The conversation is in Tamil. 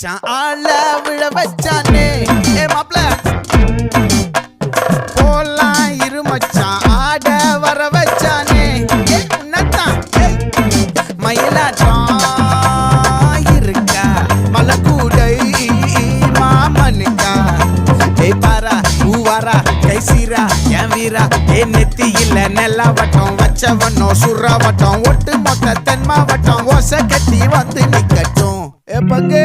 மச்சான் ஆள விழ வச்சானே ஏ மாப்ள போலாம் இரு மச்சான் ஆட வர வச்சானே ஏ உன்னதான் மயிலாட்டம் இருக்கா மலக்கூடை மாமனுக்கா ஏ பாரா ஊவாரா கைசீரா என் வீரா ஏ நெத்தி இல்ல நெல்லாவட்டம் வச்சவனோ சுறாவட்டம் ஒட்டு மொத்த தென் மாவட்டம் ஓசை கட்டி வந்து நிக்கட்டும் ஏ பங்கே